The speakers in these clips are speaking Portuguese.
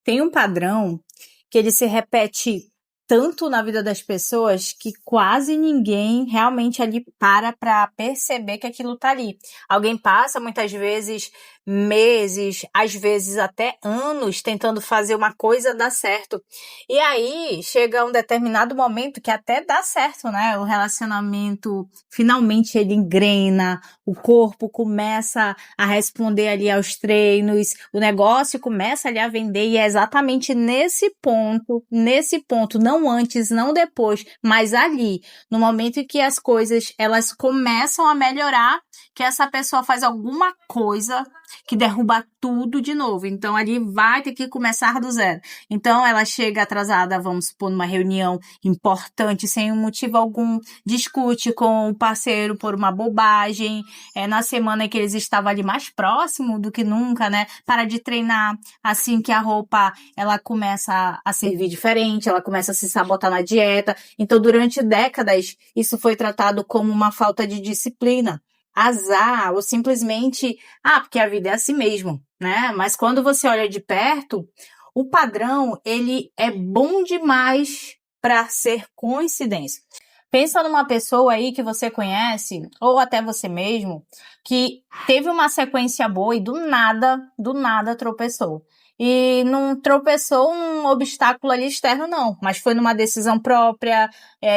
Tem um padrão que ele se repete tanto na vida das pessoas que quase ninguém realmente ali para perceber que aquilo tá ali. Alguém passa muitas vezes meses, às vezes até anos tentando fazer uma coisa dar certo. E aí chega um determinado momento que até dá certo, né? O relacionamento finalmente ele engrena, o corpo começa a responder ali aos treinos, o negócio começa ali a vender e é exatamente nesse ponto, não antes, não depois, mas ali, no momento em que as coisas elas começam a melhorar, que essa pessoa faz alguma coisa que derruba tudo de novo. Então, ali vai ter que começar do zero. Então, ela chega atrasada, vamos supor, numa reunião importante, sem motivo algum, discute com o parceiro por uma bobagem, na semana que eles estavam ali mais próximo do que nunca, né? Para de treinar, assim que a roupa, ela começa a servir diferente, ela começa a se sabotar na dieta. Então, durante décadas, isso foi tratado como uma falta de disciplina. Azar, ou simplesmente, porque a vida é assim mesmo, né? Mas quando você olha de perto, o padrão, ele é bom demais para ser coincidência. Pensa numa pessoa aí que você conhece, ou até você mesmo, que teve uma sequência boa e do nada tropeçou. E não tropeçou um obstáculo ali externo, não, mas foi numa decisão própria,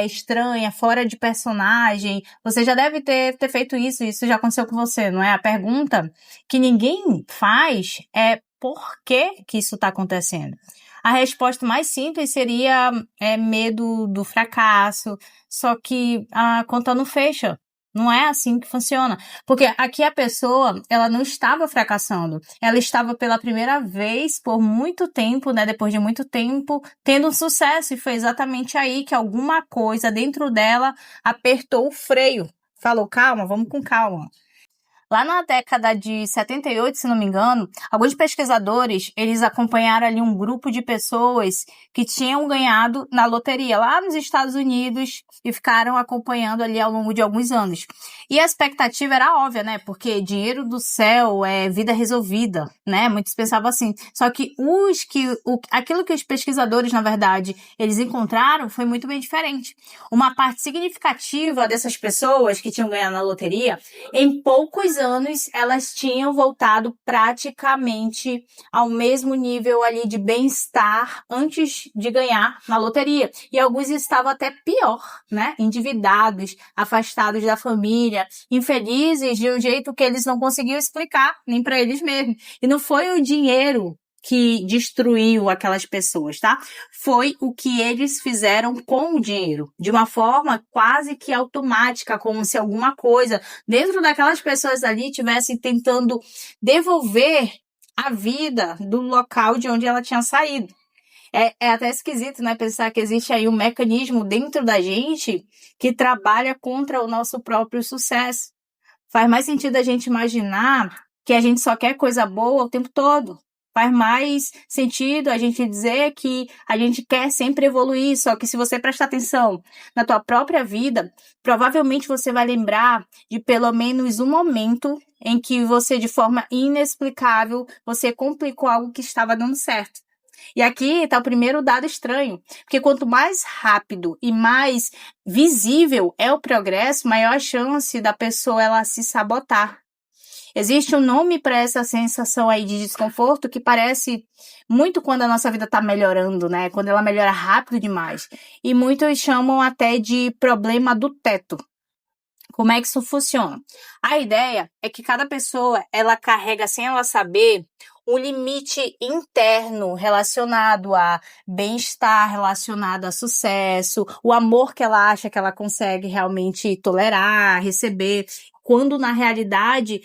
estranha, fora de personagem. Você já deve ter feito isso já aconteceu com você, não é? A pergunta que ninguém faz é por que isso está acontecendo? A resposta mais simples seria medo do fracasso, só que a conta não fecha. Não é assim que funciona. Porque aqui a pessoa, ela não estava fracassando. Ela estava pela primeira vez por muito tempo, né? Depois de muito tempo, tendo um sucesso. E foi exatamente aí que alguma coisa dentro dela apertou o freio. Falou, calma, vamos com calma. Lá na década de 78, se não me engano, alguns pesquisadores, eles acompanharam ali um grupo de pessoas que tinham ganhado na loteria lá nos Estados Unidos e ficaram acompanhando ali ao longo de alguns anos. E a expectativa era óbvia, né? Porque dinheiro do céu é vida resolvida, né? Muitos pensavam assim. Só que aquilo que os pesquisadores, na verdade, eles encontraram foi muito bem diferente. Uma parte significativa dessas pessoas que tinham ganhado na loteria, em poucos anos, elas tinham voltado praticamente ao mesmo nível ali de bem-estar antes de ganhar na loteria. E alguns estavam até pior, né? Endividados, afastados da família, infelizes de um jeito que eles não conseguiam explicar, nem para eles mesmos. E não foi o dinheiro que destruiu aquelas pessoas, tá? Foi o que eles fizeram com o dinheiro, de uma forma quase que automática, como se alguma coisa dentro daquelas pessoas ali tivesse tentando devolver a vida do local de onde ela tinha saído. É até esquisito, né? Pensar que existe aí um mecanismo dentro da gente que trabalha contra o nosso próprio sucesso. Faz mais sentido a gente imaginar que a gente só quer coisa boa o tempo todo. Faz mais sentido a gente dizer que a gente quer sempre evoluir, só que se você prestar atenção na tua própria vida, provavelmente você vai lembrar de pelo menos um momento em que você, de forma inexplicável, você complicou algo que estava dando certo. E aqui está o primeiro dado estranho, porque quanto mais rápido e mais visível é o progresso, maior a chance da pessoa ela se sabotar. Existe um nome para essa sensação aí de desconforto que parece muito quando a nossa vida está melhorando, né? Quando ela melhora rápido demais. E muitos chamam até de problema do teto. Como é que isso funciona? A ideia é que cada pessoa, ela carrega, sem ela saber, um limite interno relacionado a bem-estar, relacionado a sucesso, o amor que ela acha que ela consegue realmente tolerar, receber, quando na realidade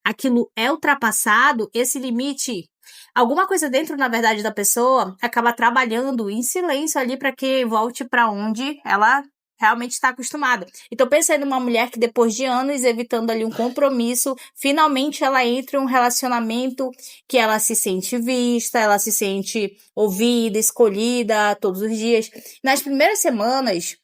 aquilo é ultrapassado, esse limite, alguma coisa dentro, na verdade, da pessoa acaba trabalhando em silêncio ali para que volte para onde ela realmente está acostumada. Então, pensa numa mulher que depois de anos evitando ali um compromisso, finalmente ela entra em um relacionamento que ela se sente vista, ela se sente ouvida, escolhida todos os dias. Nas primeiras semanas,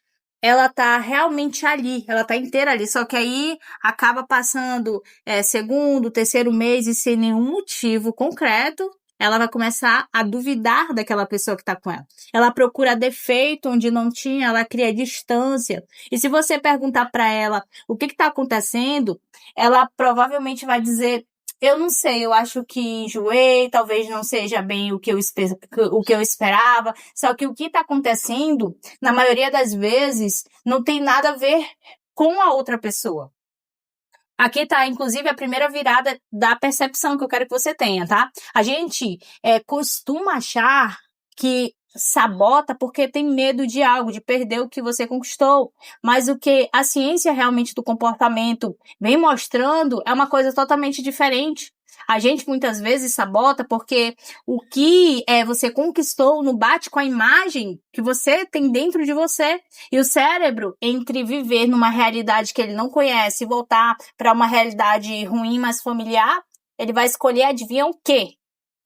ela tá realmente ali, ela tá inteira ali, só que aí acaba passando segundo, terceiro mês e sem nenhum motivo concreto, ela vai começar a duvidar daquela pessoa que está com ela. Ela procura defeito onde não tinha, ela cria distância. E se você perguntar para ela o que está acontecendo, ela provavelmente vai dizer: eu não sei, eu acho que enjoei, talvez não seja bem o que eu esperava. Só que o que está acontecendo, na maioria das vezes, não tem nada a ver com a outra pessoa. Aqui tá, inclusive, a primeira virada da percepção que eu quero que você tenha, tá? A gente costuma achar que sabota porque tem medo de algo, de perder o que você conquistou. Mas o que a ciência realmente do comportamento vem mostrando é uma coisa totalmente diferente. A gente muitas vezes sabota porque o que você conquistou não bate com a imagem que você tem dentro de você. E o cérebro, entre viver numa realidade que ele não conhece e voltar para uma realidade ruim, mas familiar, ele vai escolher, adivinha o quê?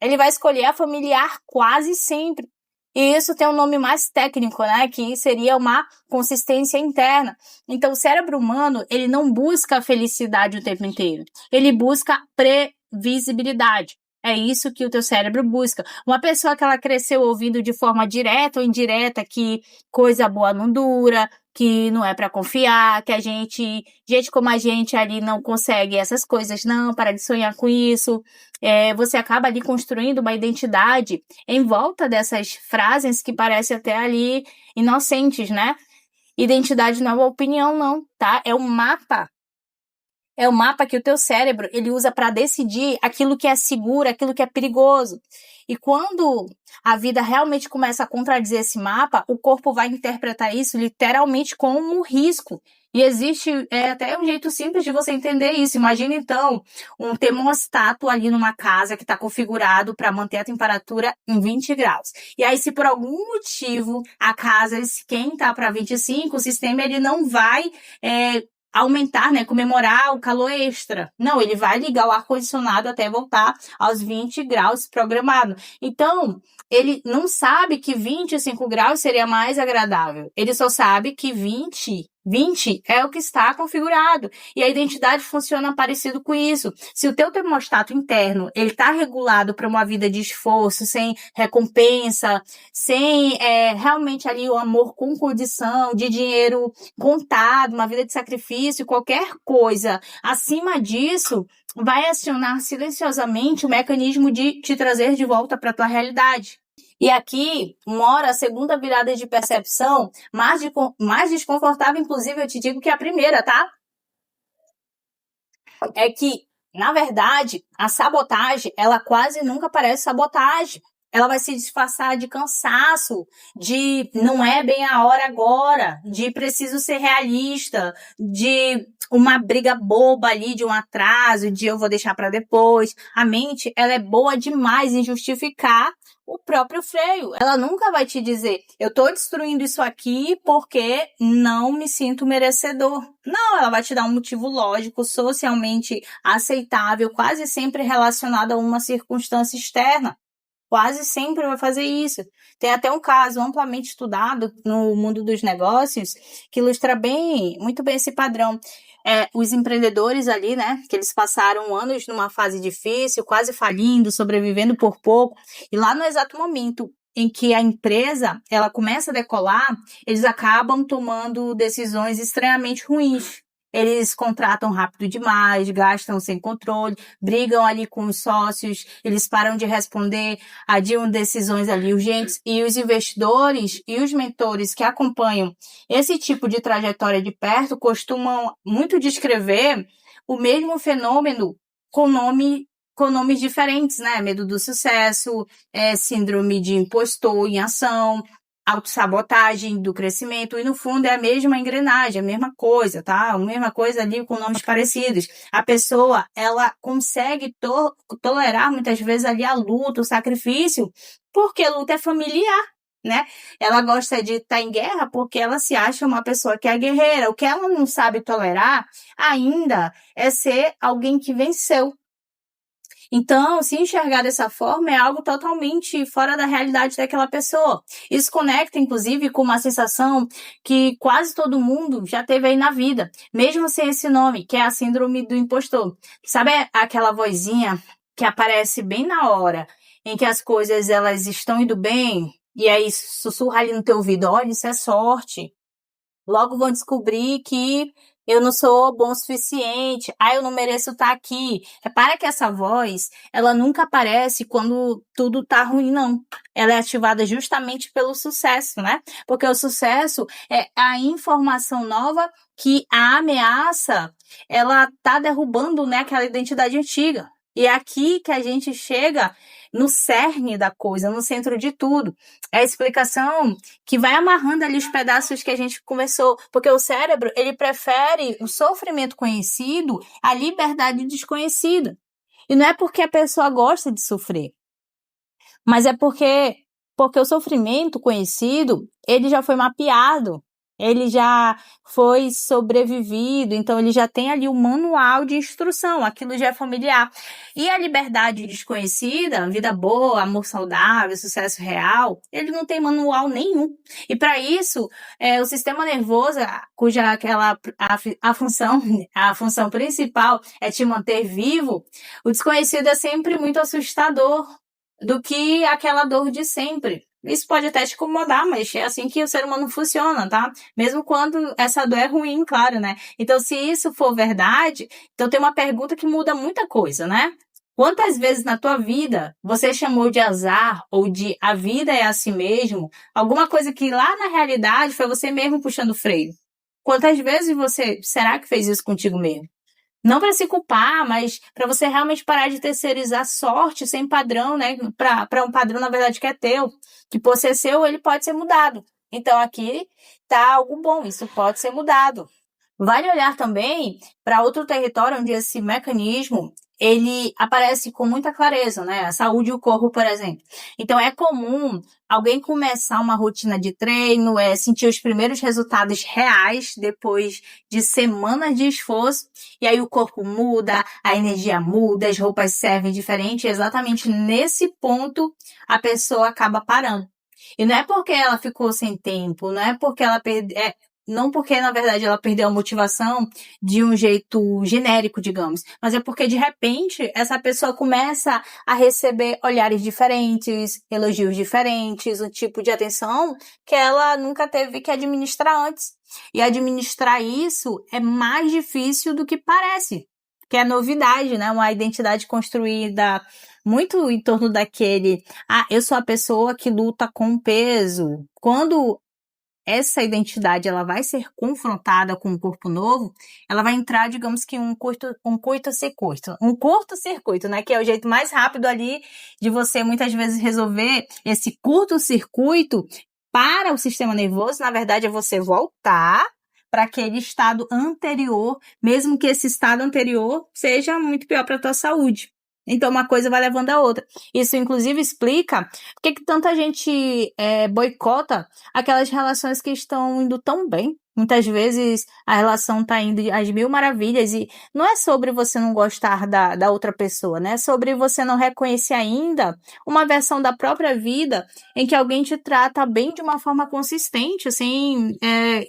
Ele vai escolher a familiar quase sempre. E isso tem um nome mais técnico, né? Que seria uma consistência interna. Então, o cérebro humano, ele não busca a felicidade o tempo inteiro. Ele busca previsibilidade. É isso que o teu cérebro busca. Uma pessoa que ela cresceu ouvindo de forma direta ou indireta que coisa boa não dura, que não é para confiar, que gente como a gente ali não consegue essas coisas, não, para de sonhar com isso. Você acaba ali construindo uma identidade em volta dessas frases que parecem até ali inocentes, né? Identidade não é uma opinião, não, tá? É um mapa. É o mapa que o teu cérebro ele usa para decidir aquilo que é seguro, aquilo que é perigoso. E quando a vida realmente começa a contradizer esse mapa, o corpo vai interpretar isso literalmente como um risco. E existe até um jeito simples de você entender isso. Imagina, então, um termostato ali numa casa que está configurado para manter a temperatura em 20 graus. E aí, se por algum motivo a casa esquenta para 25, o sistema ele não vai aumentar, né, comemorar o calor extra. Não, ele vai ligar o ar-condicionado até voltar aos 20 graus programado. Então, ele não sabe que 25 graus seria mais agradável. Ele só sabe que 20 é o que está configurado. E a identidade funciona parecido com isso. Se o teu termostato interno, ele está regulado para uma vida de esforço, sem recompensa, sem realmente ali o amor com condição, de dinheiro contado, uma vida de sacrifício, qualquer coisa acima disso, vai acionar silenciosamente o mecanismo de te trazer de volta para a tua realidade. E aqui mora a segunda virada de percepção, mais desconfortável, inclusive, eu te digo que é a primeira, tá? É que, na verdade, a sabotagem, ela quase nunca parece sabotagem. Ela vai se disfarçar de cansaço, de não é bem a hora agora, de preciso ser realista, de uma briga boba ali, de um atraso, de eu vou deixar para depois. A mente, ela é boa demais em justificar o próprio freio. Ela nunca vai te dizer, eu tô destruindo isso aqui porque não me sinto merecedor. Não, ela vai te dar um motivo lógico, socialmente aceitável, quase sempre relacionado a uma circunstância externa. Quase sempre vai fazer isso. Tem até um caso amplamente estudado no mundo dos negócios que ilustra muito bem esse padrão. Os empreendedores ali, né, que eles passaram anos numa fase difícil, quase falindo, sobrevivendo por pouco, e lá no exato momento em que a empresa ela começa a decolar, eles acabam tomando decisões extremamente ruins. Eles contratam rápido demais, gastam sem controle, brigam ali com os sócios, eles param de responder, adiam decisões ali urgentes, e os investidores e os mentores que acompanham esse tipo de trajetória de perto costumam muito descrever o mesmo fenômeno com nomes diferentes, né? Medo do sucesso, síndrome de impostor em ação, autossabotagem do crescimento, e no fundo é a mesma engrenagem, a mesma coisa, tá? A mesma coisa ali com nomes parecidos. A pessoa, ela consegue tolerar muitas vezes ali a luta, o sacrifício, porque a luta é familiar, né? Ela gosta de estar em guerra porque ela se acha uma pessoa que é guerreira. O que ela não sabe tolerar ainda é ser alguém que venceu. Então, se enxergar dessa forma é algo totalmente fora da realidade daquela pessoa. Isso conecta, inclusive, com uma sensação que quase todo mundo já teve aí na vida, mesmo sem esse nome, que é a síndrome do impostor. Sabe aquela vozinha que aparece bem na hora em que as coisas elas estão indo bem, e aí sussurra ali no teu ouvido, olha, isso é sorte. Logo vão descobrir que eu não sou bom o suficiente, eu não mereço estar aqui. Repara que essa voz, ela nunca aparece quando tudo tá ruim, não. Ela é ativada justamente pelo sucesso, né? Porque o sucesso é a informação nova que a ameaça, ela tá derrubando, né, aquela identidade antiga. E é aqui que a gente chega no cerne da coisa, no centro de tudo. É a explicação que vai amarrando ali os pedaços que a gente conversou, porque o cérebro, ele prefere o sofrimento conhecido à liberdade desconhecida. E não é porque a pessoa gosta de sofrer, mas é porque o sofrimento conhecido, ele já foi mapeado, ele já foi sobrevivido, então ele já tem ali o manual de instrução, aquilo já é familiar. E a liberdade desconhecida, vida boa, amor saudável, sucesso real, ele não tem manual nenhum. E para isso, o sistema nervoso, cuja a função principal é te manter vivo, o desconhecido é sempre muito assustador do que aquela dor de sempre. Isso pode até te incomodar, mas é assim que o ser humano funciona, tá? Mesmo quando essa dor é ruim, claro, né? Então, se isso for verdade, então tem uma pergunta que muda muita coisa, né? Quantas vezes na tua vida você chamou de azar ou de a vida é assim mesmo, alguma coisa que lá na realidade foi você mesmo puxando o freio? Quantas vezes será que fez isso contigo mesmo? Não para se culpar, mas para você realmente parar de terceirizar sorte sem padrão, né? Para um padrão, na verdade, que é teu. Que por ser seu, ele pode ser mudado. Então, aqui tá algo bom, isso pode ser mudado. Vale olhar também para outro território onde esse mecanismo ele aparece com muita clareza, né? A saúde e o corpo, por exemplo. Então, é comum alguém começar uma rotina de treino, sentir os primeiros resultados reais depois de semanas de esforço, e aí o corpo muda, a energia muda, as roupas servem diferente, e exatamente nesse ponto a pessoa acaba parando. E não é porque ela ficou sem tempo, não é porque ela não porque, na verdade, ela perdeu a motivação de um jeito genérico, digamos, mas é porque, de repente, essa pessoa começa a receber olhares diferentes, elogios diferentes, um tipo de atenção que ela nunca teve que administrar antes. E administrar isso é mais difícil do que parece, que é novidade, né? Uma identidade construída muito em torno daquele, eu sou a pessoa que luta com peso. Quando essa identidade ela vai ser confrontada com um corpo novo, ela vai entrar, digamos que um curto-circuito, né, que é o jeito mais rápido ali de você muitas vezes resolver esse curto-circuito para o sistema nervoso, na verdade é você voltar para aquele estado anterior, mesmo que esse estado anterior seja muito pior para a tua saúde. Então, uma coisa vai levando a outra. Isso, inclusive, explica por que tanta gente boicota aquelas relações que estão indo tão bem. Muitas vezes a relação está indo às mil maravilhas e não é sobre você não gostar da outra pessoa, né? É sobre você não reconhecer ainda uma versão da própria vida em que alguém te trata bem de uma forma consistente, sem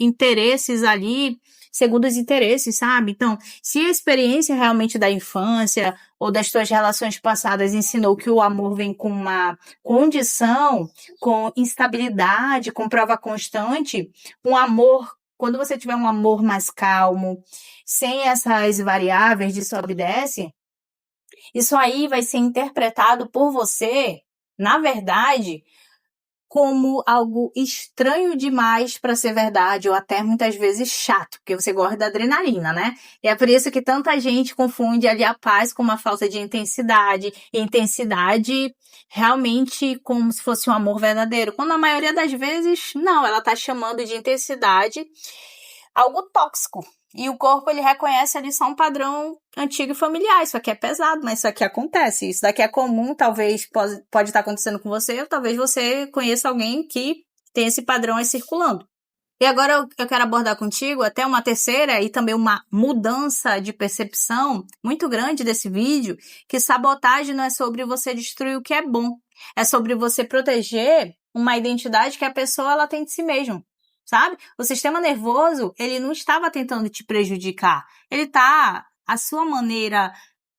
interesses ali, segundo os interesses, sabe? Então, se a experiência realmente da infância ou das tuas relações passadas ensinou que o amor vem com uma condição, com instabilidade, com prova constante, um amor, quando você tiver um amor mais calmo, sem essas variáveis de sobe e desce, isso aí vai ser interpretado por você, na verdade, como algo estranho demais para ser verdade, ou até muitas vezes chato, porque você gosta da adrenalina, né? E é por isso que tanta gente confunde ali a paz com uma falta de intensidade, e intensidade realmente como se fosse um amor verdadeiro, quando na maioria das vezes, não, ela tá chamando de intensidade algo tóxico. E o corpo, ele reconhece ali só um padrão antigo e familiar. Isso aqui é pesado, mas isso aqui acontece. Isso daqui é comum, talvez pode estar acontecendo com você, ou talvez você conheça alguém que tem esse padrão aí circulando. E agora eu quero abordar contigo até uma terceira e também uma mudança de percepção muito grande desse vídeo, que sabotagem não é sobre você destruir o que é bom, é sobre você proteger uma identidade que a pessoa ela tem de si mesma. Sabe? O sistema nervoso, ele não estava tentando te prejudicar. Ele tá, a sua maneira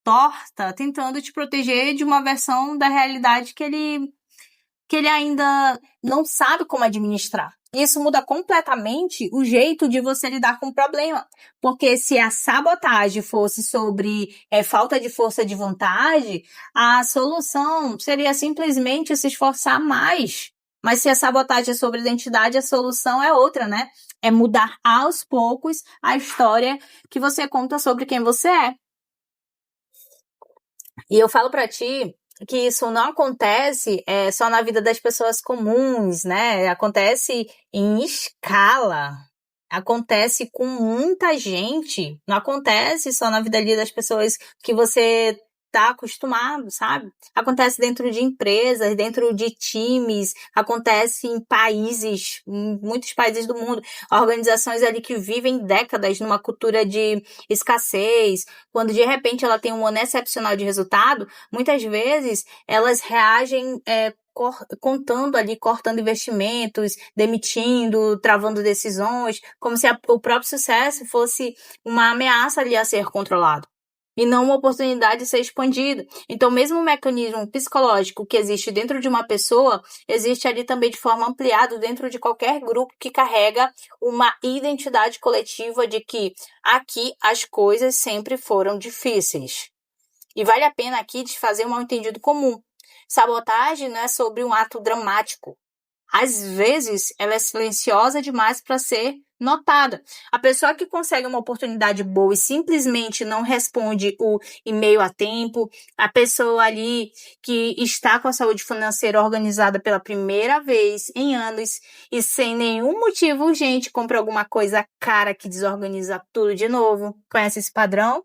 torta, tentando te proteger de uma versão da realidade que ele ainda não sabe como administrar. Isso muda completamente o jeito de você lidar com o problema. Porque se a sabotagem fosse sobre falta de força de vontade, a solução seria simplesmente se esforçar mais. Mas se a sabotagem é sobre identidade, a solução é outra, né? É mudar aos poucos a história que você conta sobre quem você é. E eu falo pra ti que isso não acontece só na vida das pessoas comuns, né? Acontece em escala. Acontece com muita gente. Não acontece só na vida ali das pessoas que você tá acostumado, sabe? Acontece dentro de empresas, dentro de times, acontece em países, em muitos países do mundo. Organizações ali que vivem décadas numa cultura de escassez. Quando de repente ela tem um ano excepcional de resultado, muitas vezes elas reagem contando ali, cortando investimentos, demitindo, travando decisões, como se o próprio sucesso fosse uma ameaça ali a ser controlado e não uma oportunidade de ser expandida. Então, mesmo o mecanismo psicológico que existe dentro de uma pessoa, existe ali também de forma ampliada dentro de qualquer grupo que carrega uma identidade coletiva de que aqui as coisas sempre foram difíceis. E vale a pena aqui desfazer um mal-entendido comum. Sabotagem não é sobre um ato dramático. Às vezes, ela é silenciosa demais para ser notada. A pessoa que consegue uma oportunidade boa e simplesmente não responde o e-mail a tempo, a pessoa ali que está com a saúde financeira organizada pela primeira vez em anos e sem nenhum motivo urgente compra alguma coisa cara que desorganiza tudo de novo. Conhece esse padrão?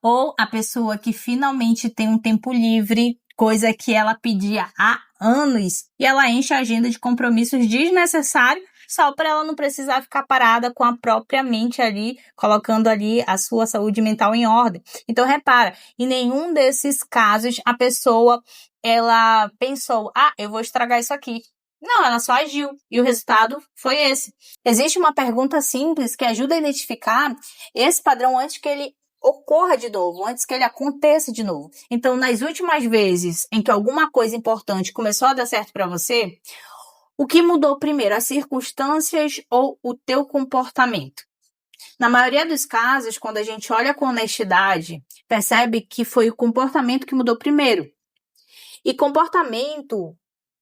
Ou a pessoa que finalmente tem um tempo livre, coisa que ela pedia há anos, e ela enche a agenda de compromissos desnecessários só para ela não precisar ficar parada com a própria mente ali, colocando ali a sua saúde mental em ordem. Então, repara, em nenhum desses casos a pessoa, ela pensou, eu vou estragar isso aqui. Não, ela só agiu e o resultado foi esse. Existe uma pergunta simples que ajuda a identificar esse padrão antes que ele ocorra de novo, antes que ele aconteça de novo. Então, nas últimas vezes em que alguma coisa importante começou a dar certo para você, o que mudou primeiro, as circunstâncias ou o teu comportamento? Na maioria dos casos, quando a gente olha com honestidade, percebe que foi o comportamento que mudou primeiro. E comportamento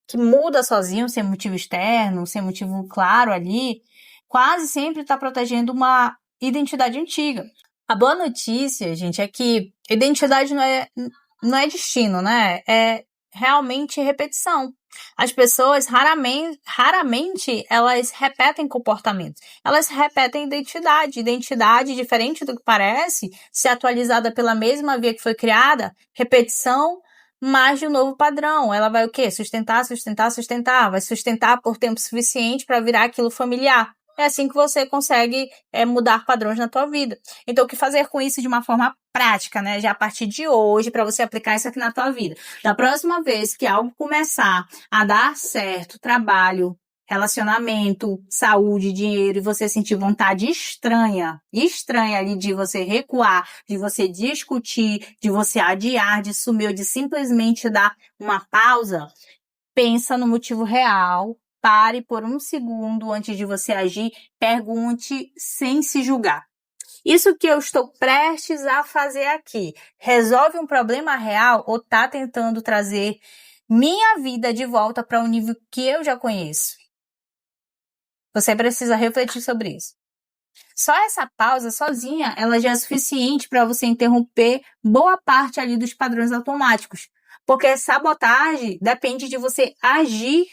que muda sozinho, sem motivo externo, sem motivo claro ali, quase sempre está protegendo uma identidade antiga. A boa notícia, gente, é que identidade não é destino, né? É realmente repetição. As pessoas raramente elas repetem comportamento. Elas repetem identidade. Identidade, diferente do que parece, se atualizada pela mesma via que foi criada, repetição, mais de um novo padrão. Ela vai o quê? Sustentar. Vai sustentar por tempo suficiente para virar aquilo familiar. É assim que você consegue mudar padrões na tua vida. Então, o que fazer com isso de uma forma prática, né? Já a partir de hoje, para você aplicar isso aqui na tua vida. Da próxima vez que algo começar a dar certo, trabalho, relacionamento, saúde, dinheiro, e você sentir vontade estranha ali de você recuar, de você discutir, de você adiar, de sumir, ou de simplesmente dar uma pausa, pensa no motivo real. Pare por um segundo antes de você agir, pergunte sem se julgar. Isso que eu estou prestes a fazer aqui, resolve um problema real ou está tentando trazer minha vida de volta para um nível que eu já conheço? Você precisa refletir sobre isso. Só essa pausa sozinha, ela já é suficiente para você interromper boa parte ali dos padrões automáticos. Porque sabotagem depende de você agir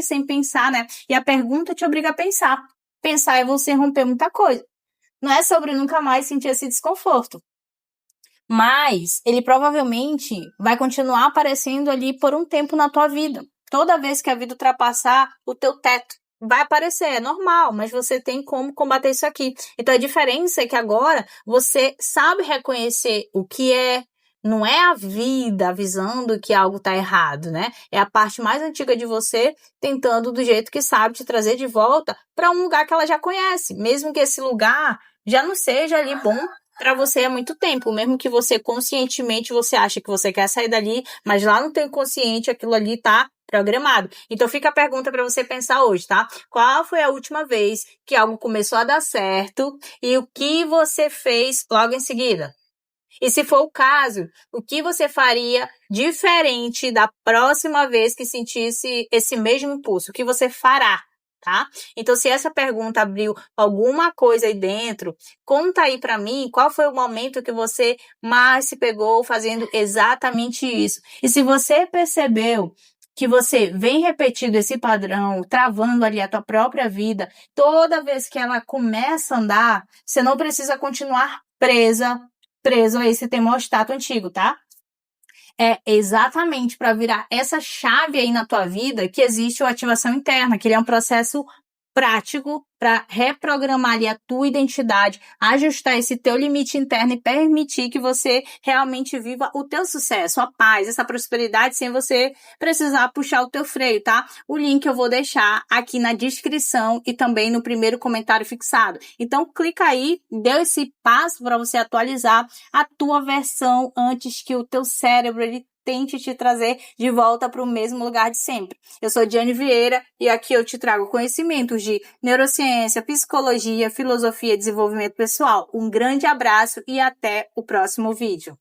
sem pensar, né? E a pergunta te obriga a pensar. Pensar é você romper muita coisa. Não é sobre nunca mais sentir esse desconforto. Mas ele provavelmente vai continuar aparecendo ali por um tempo na tua vida. Toda vez que a vida ultrapassar o teu teto, vai aparecer, é normal, mas você tem como combater isso aqui. Então a diferença é que agora você sabe reconhecer o que não é a vida avisando que algo está errado, né? É a parte mais antiga de você tentando do jeito que sabe te trazer de volta para um lugar que ela já conhece, mesmo que esse lugar já não seja ali bom para você é muito tempo, mesmo que você conscientemente você acha que você quer sair dali, mas lá no teu inconsciente aquilo ali tá programado. Então fica a pergunta para você pensar hoje, tá? Qual foi a última vez que algo começou a dar certo e o que você fez logo em seguida? E se for o caso, o que você faria diferente da próxima vez que sentisse esse mesmo impulso? O que você fará? Tá? Então, se essa pergunta abriu alguma coisa aí dentro, conta aí para mim qual foi o momento que você mais se pegou fazendo exatamente isso. E se você percebeu que você vem repetindo esse padrão, travando ali a tua própria vida, toda vez que ela começa a andar, você não precisa continuar preso a esse termostato antigo, tá? É exatamente para virar essa chave aí na tua vida que existe a ativação interna, que ele é um processo prático para reprogramar ali a tua identidade, ajustar esse teu limite interno e permitir que você realmente viva o teu sucesso, a paz, essa prosperidade sem você precisar puxar o teu freio, tá? O link eu vou deixar aqui na descrição e também no primeiro comentário fixado. Então clica aí, dê esse passo para você atualizar a tua versão antes que o teu cérebro ele tente te trazer de volta para o mesmo lugar de sempre. Eu sou Diane Vieira e aqui eu te trago conhecimentos de neurociência, psicologia, filosofia e desenvolvimento pessoal. Um grande abraço e até o próximo vídeo.